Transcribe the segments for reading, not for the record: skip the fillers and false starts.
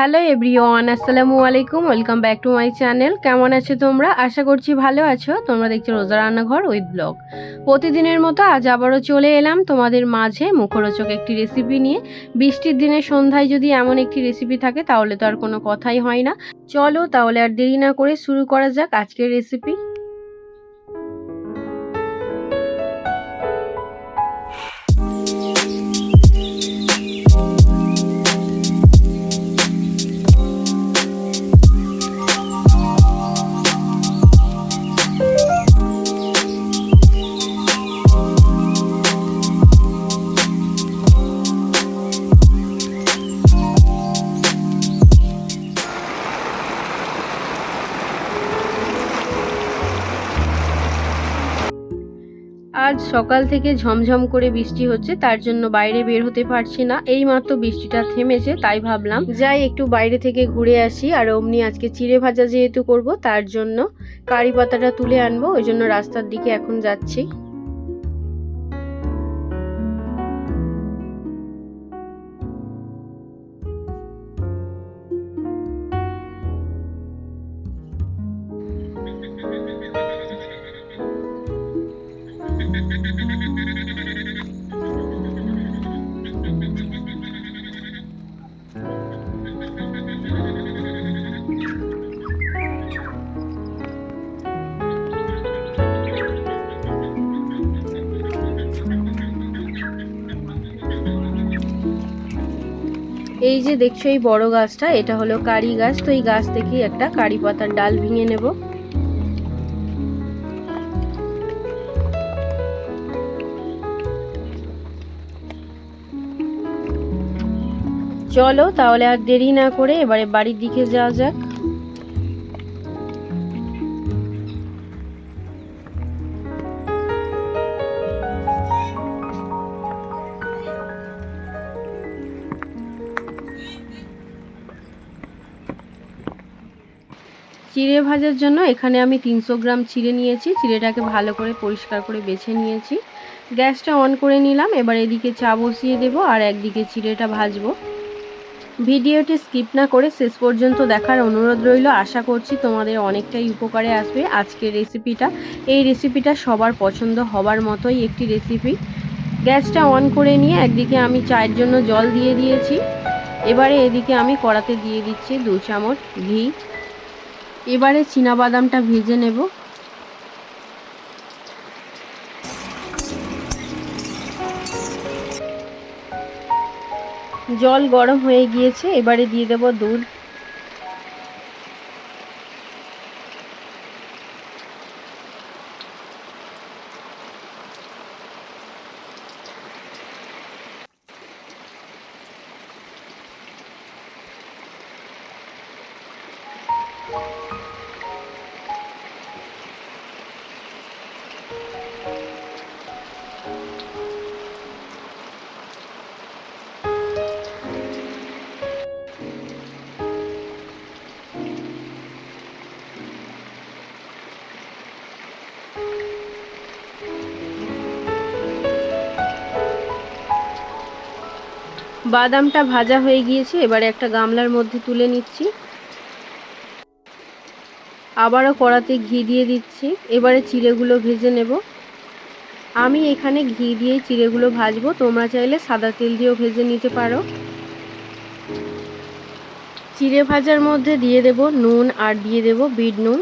Hello everyone, আসসালামু আলাইকুম। Welcome back to my channel. কেমন আছো তোমরা? আশা করছি ভালো আছো। তোমরা দেখছো রোজা রান্নাঘর উইথ ব্লগ। প্রতিদিনের মতো আজ আবারও চলে এলাম তোমাদের মাঝে মুখরোচক একটি রেসিপি নিয়ে। বৃষ্টির দিনে সন্ধ্যায় যদি এমন একটি রেসিপি থাকে তাহলে তো আর কোনো কথাই হয় না। চলো তাহলে আর দেরি না করে শুরু করা যাক আজকের রেসিপি। আজ সকাল থেকে ঝমঝম করে বৃষ্টি হচ্ছে, তার জন্য বাইরে বের হতে পারছি না। এই মাত্র বৃষ্টিটা থেমেছে, তাই ভাবলাম যাই একটু বাইরে থেকে ঘুরে আসি। আর অমনি আজকে চিড়ে ভাজা যেহেতু করব, তার জন্য কারি পাতাটা তুলে আনবো, ওই জন্য রাস্তার দিকে এখন যাচ্ছি। এই যে দেখছো এই বড় গাছটা, এটা হলো কারি গাছ। তো এই গাছ থেকে একটা কারি পাতার ডাল ভেঙে নেব। চলো তাহলে আর দেরি না করে এবারে বাড়ির দিকে যাওয়া যাক। চিড়ে ভাজার জন্য এখানে আমি 300 গ্রাম চিড়ে নিয়েছি। চিড়েটাকে ভালো করে পরিষ্কার করে বেছে নিয়েছি। গ্যাসটা অন করে নিলাম। এবার এদিকে চা বসিয়ে দেব আর একদিকে চিড়েটা ভাজবো। ভিডিওটি স্কিপ না করে শেষ পর্যন্ত দেখার অনুরোধ রইল। আশা করছি তোমাদের অনেকটাই উপকারে আসবে আজকের রেসিপিটা। এই রেসিপিটা সবার পছন্দ হবার মতোই একটি রেসিপি। গ্যাসটা অন করে নিয়ে একদিকে আমি চায়ের জন্য জল দিয়ে দিয়েছি। এবারে এদিকে আমি কড়াতে দিয়ে দিচ্ছি 2 চামচ ঘি। এবারে চীনাবাদামটা ভেজে নেব। জল গরম হয়ে গিয়েছে, এবারে দিয়ে দেব দুধ। বাদামটা ভাজা হয়ে গিয়েছে, এবারে একটা গামলার মধ্যে তুলে নিচ্ছি। আবারও কড়াতে ঘি দিয়ে দিচ্ছি। এবারে চিড়েগুলো ভেজে নেব। আমি এখানে ঘি দিয়েই চিড়েগুলো ভাজবো, তোমরা চাইলে সাদা তেল দিয়েও ভেজে নিতে পারো। চিড়ে ভাজার মধ্যে দিয়ে দেব নুন আর দিয়ে দেব বিট নুন।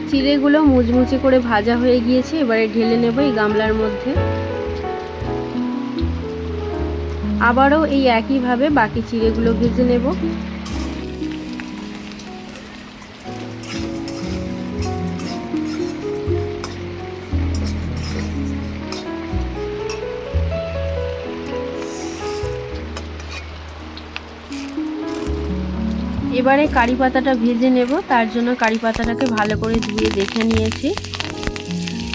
চিড়েগুলো মুচমুচে করে ভাজা হয়ে গিয়েছে, এবারে ঢেলে নেব এই গামলার মধ্যে। আবারও এই একইভাবে বাকি চিড়েগুলো ভেজে নেব। এবারে কারি পাতাটা ভেজে নেব, তার জন্য কারি পাতাটাকে ভালো করে ধুয়ে দেখে নিয়েছি।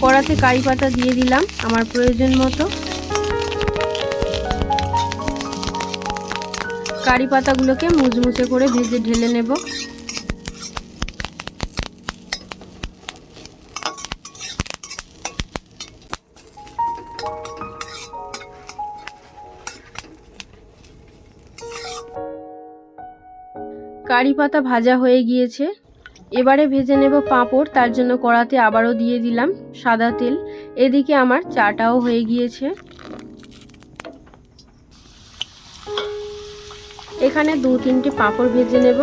কড়াতে কারি পাতা দিয়ে দিলাম আমার প্রয়োজন মতো। কারি পাতাগুলোকে মুচমুচে করে ভেজে ঢেলে নেব। কারি পাতা ভাজা হয়ে গিয়েছে, এবারে ভেজে নেব পাঁপড়। তার জন্য কড়াতে আবারও দিয়ে দিলাম সাদা তেল। এদিকে আমার চাটাও হয়ে গিয়েছে। এখানে 2-3টে পাঁপড় ভেজে নেব।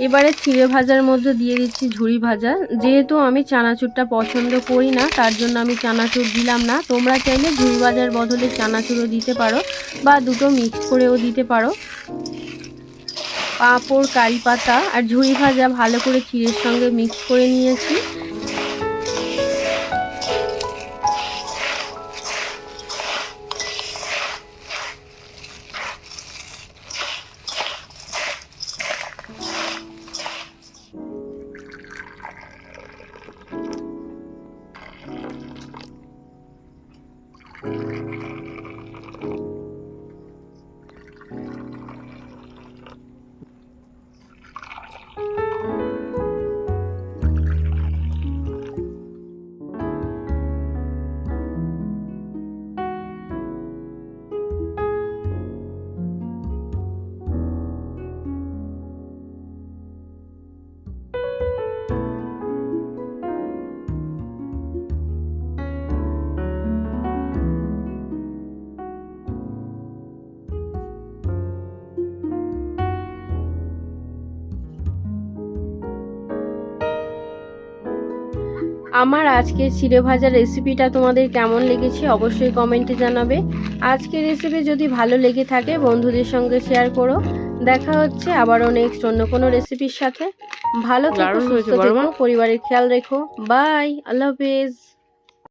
এবারে চিড়ে ভাজার মধ্যে দিয়ে দিচ্ছি ঝুরি ভাজা। যেহেতু আমি চানাচুরটা পছন্দ করি না, তার জন্য আমি চানাচুর দিলাম না। তোমরা চাইলে ঝুরি ভাজার বদলে চানাচুরও দিতে পারো বা দুটো মিক্স করেও দিতে পারো। পাঁপড়, কারি পাতা আর ঝুরি ভাজা ভালো করে চিড়ের সঙ্গে মিক্স করে নিয়েছি। আমার আজকের চিড়ে ভাজার রেসিপিটা তোমাদের কেমন লেগেছে অবশ্যই কমেন্টে জানাবে। আজকের রেসিপি যদি ভালো লেগে থাকে বন্ধুদের সঙ্গে শেয়ার করো। দেখা হচ্ছে আবারও নেক্সট অন্য কোনো রেসিপির সাথে। ভালো থেকো, সুস্থ থেকো, পরিবারের খেয়াল রেখো। বাই, আল্লাহ হাফেজ।